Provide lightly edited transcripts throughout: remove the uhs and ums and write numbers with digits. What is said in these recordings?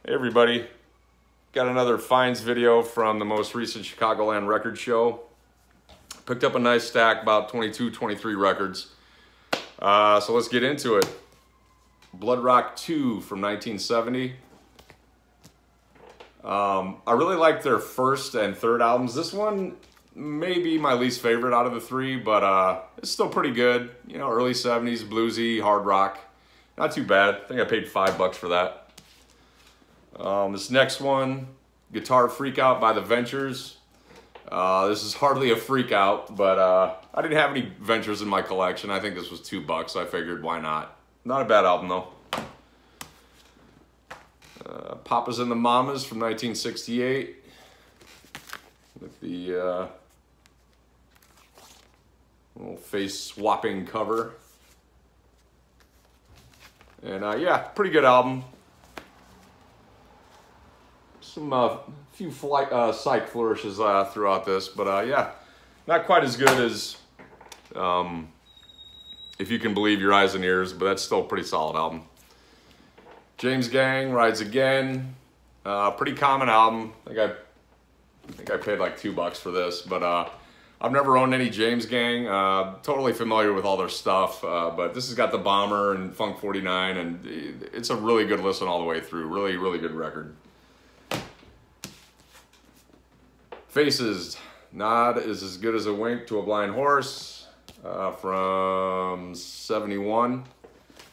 Hey everybody, got another finds video from the most recent Chicagoland record show. Picked up a nice stack, about 22, 23 records. So let's get into it. Blood Rock 2 from 1970. I really like their first and third albums. This one may be my least favorite out of the three, but it's still pretty good. You know, early 70s, bluesy, hard rock. Not too bad. I think I paid $5 for that. This next one, Guitar Freak Out by the Ventures. This is hardly a freak out, but I didn't have any Ventures in my collection. I think this was $2, so I figured why not. Not a bad album though. Papas and the Mamas from 1968 with the little face swapping cover. And yeah, pretty good album. Some few psych flourishes throughout this, but yeah, not quite as good as If You Can Believe Your Eyes and Ears, but that's still a pretty solid album. James Gang, Rides Again, pretty common album. I think I paid like $2 for this, but I've never owned any James Gang. Totally familiar with all their stuff, but this has got the Bomber and Funk 49, and it's a really good listen all the way through. Really, really good record. Faces, Nod is as Good as a Wink to a Blind Horse from 71.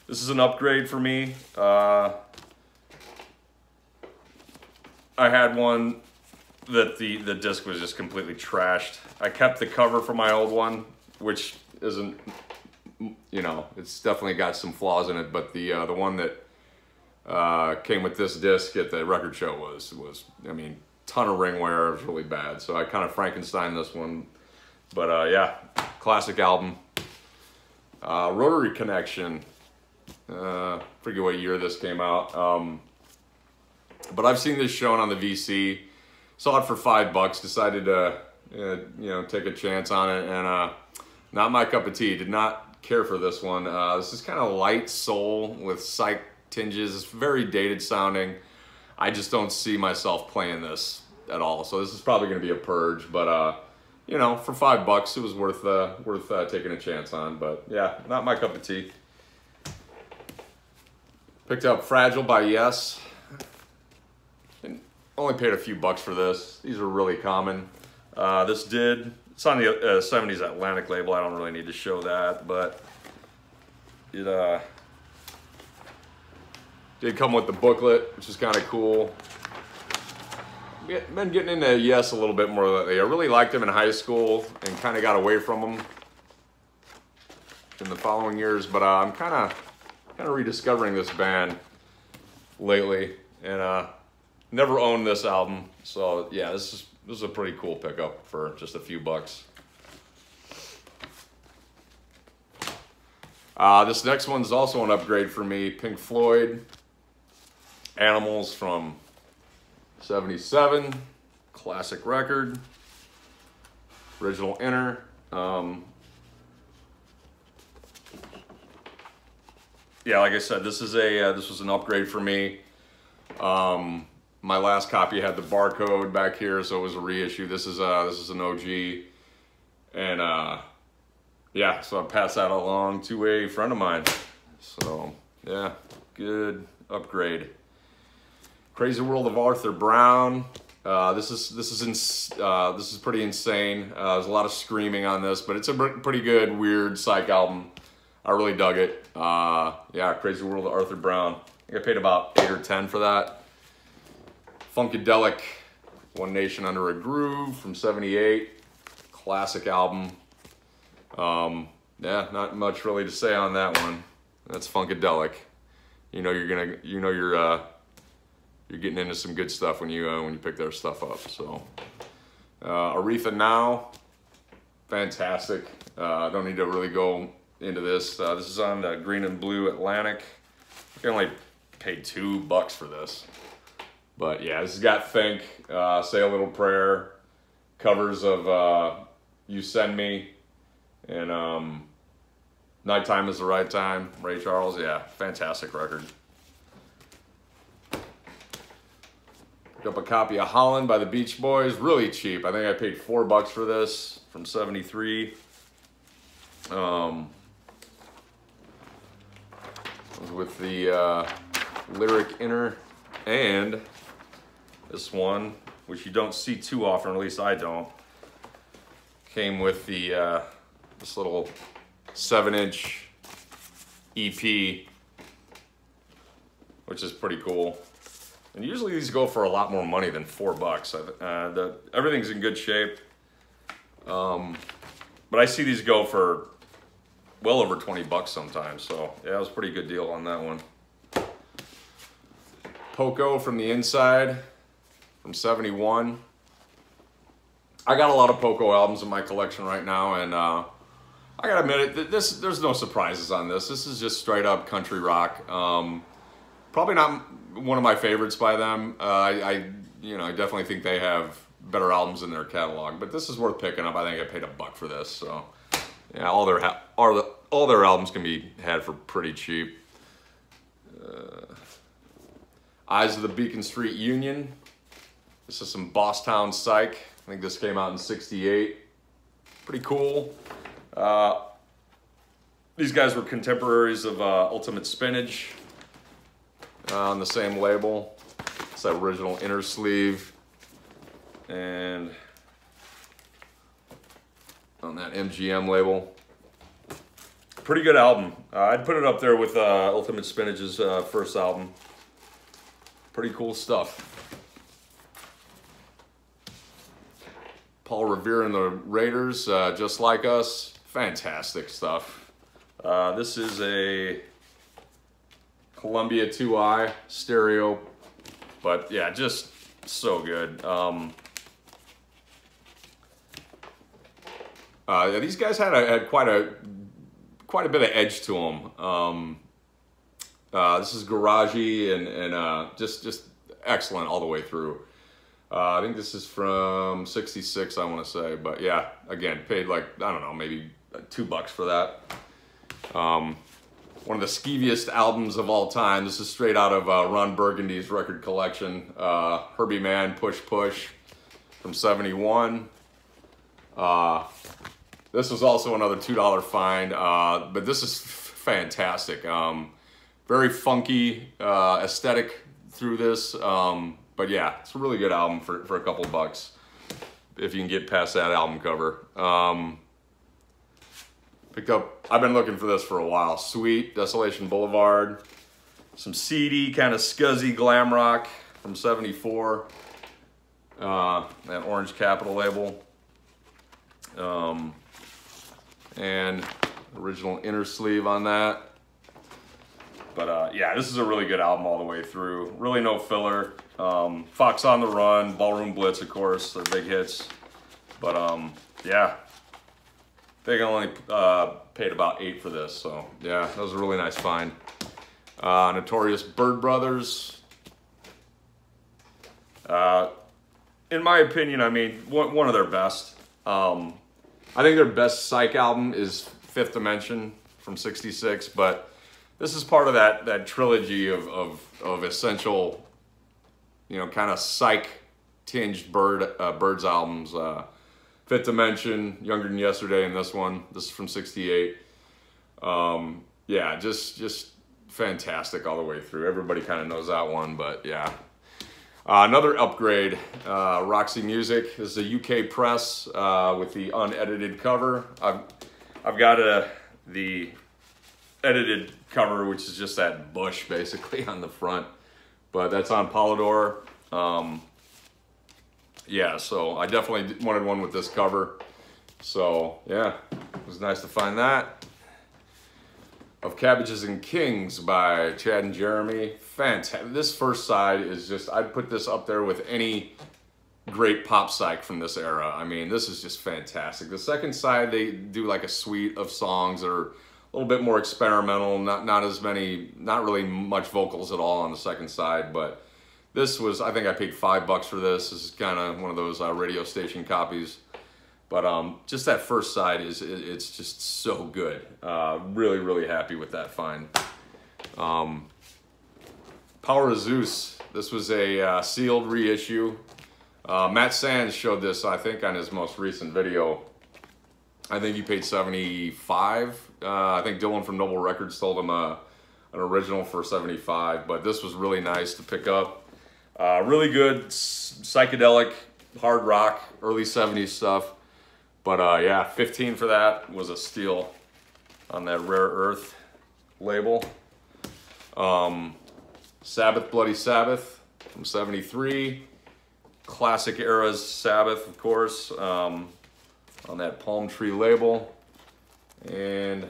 This is an upgrade for me. I had one that the disc was just completely trashed. I kept the cover for my old one, which isn't, you know, it's definitely got some flaws in it, but the one that came with this disc at the record show was I mean, ton of ring wear. It was really bad, so I kind of Frankenstein this one. But yeah, classic album. Rotary Connection. Forget what year this came out. But I've seen this shown on the VC. Saw it for $5. Decided to you know, take a chance on it, and not my cup of tea. Did not care for this one. This is kind of light soul with psych tinges. It's very dated sounding. I just don't see myself playing this at all. So this is probably going to be a purge, but you know, for $5 it was worth taking a chance on. But yeah, not my cup of tea. Picked up Fragile by Yes. And only paid a few bucks for this. These are really common. It's on the 70s Atlantic label. I don't really need to show that, but it did come with the booklet, which is kind of cool. Been getting into Yes a little bit more lately. I really liked them in high school and kind of got away from them in the following years, but I'm kind of rediscovering this band lately, and never owned this album. So yeah, this is a pretty cool pickup for just a few bucks. This next one's also an upgrade for me. Pink Floyd, Animals from 77, classic record, original inner. Yeah, like I said, this was an upgrade for me. My last copy had the barcode back here, so it was a reissue. This is an OG, and yeah, so I passed that along to a friend of mine. So yeah, good upgrade. Crazy World of Arthur Brown. This is pretty insane. There's a lot of screaming on this, but it's a pretty good, weird psych album. I really dug it. Yeah, Crazy World of Arthur Brown. I think I paid about $8 or $10 for that. Funkadelic, One Nation Under a Groove from 78. Classic album. Yeah, not much really to say on that one. That's Funkadelic. You know you're getting into some good stuff when you pick their stuff up. So Aretha Now, fantastic. I don't need to really go into this. This is on the Green and Blue Atlantic. I only paid $2 for this, but yeah, this has got Think, Say a Little Prayer, covers of You Send Me, and Nighttime is the Right Time, Ray Charles. Yeah, fantastic record. Picked up a copy of Holland by the Beach Boys, really cheap. I think I paid $4 for this from '73. With the lyric inner, and this one, which you don't see too often, or at least I don't, came with the this little 7-inch EP, which is pretty cool. And usually these go for a lot more money than $4. Everything's in good shape, but I see these go for well over 20 bucks sometimes. So yeah, it was a pretty good deal on that one. Poco from the Inside from '71. I got a lot of Poco albums in my collection right now, and I gotta admit it, there's no surprises on this. This is just straight up country rock. Probably not one of my favorites by them. I definitely think they have better albums in their catalog, but this is worth picking up. I think I paid $1 for this, so yeah, all their albums can be had for pretty cheap. Eyes of the Beacon Street Union. This is some Bosstown Psych. I think this came out in '68. Pretty cool. These guys were contemporaries of Ultimate Spinach on the same label. It's that original inner sleeve. And on that MGM label. Pretty good album. I'd put it up there with Ultimate Spinach's first album. Pretty cool stuff. Paul Revere and the Raiders, Just Like Us. Fantastic stuff. This is a Columbia 2i stereo, but yeah, just so good. These guys had quite a bit of edge to them. This is garagey and just excellent all the way through. I think this is from '66, I want to say, but yeah, again, paid like, I don't know, maybe $2 for that. One of the skeeviest albums of all time. This is straight out of Ron Burgundy's record collection. Herbie Mann, Push Push from '71. This was also another $2 find, but this is fantastic. Very funky aesthetic through this, but yeah, it's a really good album for a couple bucks if you can get past that album cover. Picked up, I've been looking for this for a while. Sweet, Desolation Boulevard. Some seedy, kind of scuzzy glam rock from '74. That Orange Capital label. And original inner sleeve on that. But yeah, this is a really good album all the way through. Really no filler. Fox on the Run, Ballroom Blitz, of course, they're big hits. But yeah, I think I only paid about $8 for this. So yeah, that was a really nice find. Notorious Bird Brothers. In my opinion, I mean, one of their best. I think their best psych album is Fifth Dimension from '66, but this is part of that trilogy of essential, you know, kind of psych-tinged Birds albums. Fifth Dimension, Younger Than Yesterday, and this one. This is from '68. Yeah, just fantastic all the way through. Everybody kind of knows that one, but yeah. Another upgrade, Roxy Music. This is a UK press with the unedited cover. I've got the edited cover, which is just that bush basically on the front, but that's on Polydor. Yeah, so I definitely wanted one with this cover. So yeah, it was nice to find that. Of Cabbages and Kings by Chad and Jeremy. Fantastic. This first side is just, I'd put this up there with any great pop psych from this era. I mean, this is just fantastic. The second side, they do like a suite of songs that are a little bit more experimental, not as many, not really much vocals at all on the second side, but this was, I think I paid $5 for this. This is kind of one of those radio station copies. But just that first side it's just so good. Really happy with that find. Power of Zeus. This was a sealed reissue. Matt Sands showed this, I think, on his most recent video. I think he paid $75. I think Dylan from Noble Records sold him an original for $75, but this was really nice to pick up. Really good psychedelic, hard rock, early 70s stuff. But yeah, 15 for that was a steal on that Rare Earth label. Sabbath Bloody Sabbath from 73. Classic era's Sabbath, of course, on that palm tree label. And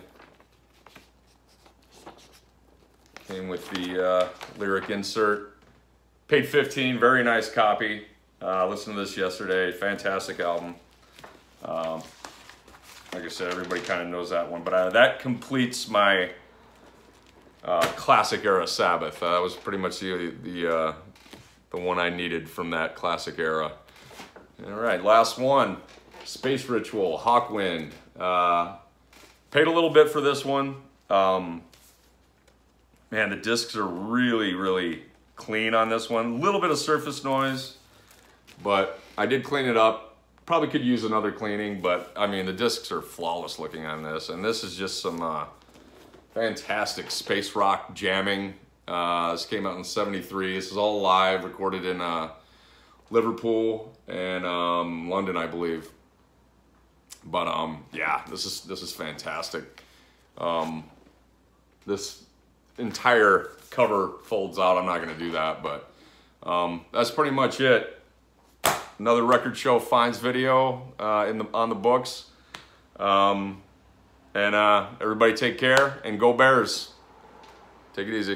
came with the lyric insert. Paid 15, very nice copy. Listened to this yesterday, fantastic album. Like I said, everybody kind of knows that one, but that completes my classic era Sabbath. That was pretty much the one I needed from that classic era. All right, last one, Space Ritual, Hawkwind. Paid a little bit for this one. Man, the discs are really, really clean on this one. A little bit of surface noise, but I did clean it up. Probably could use another cleaning, but I mean, the discs are flawless looking on this. And this is just some fantastic space rock jamming. This came out in '73. This is all live, recorded in Liverpool and London, I believe. But yeah, this is fantastic. This entire cover folds out. I'm not going to do that, but that's pretty much it. Another Record Show Finds video on the books. And everybody take care and go Bears. Take it easy.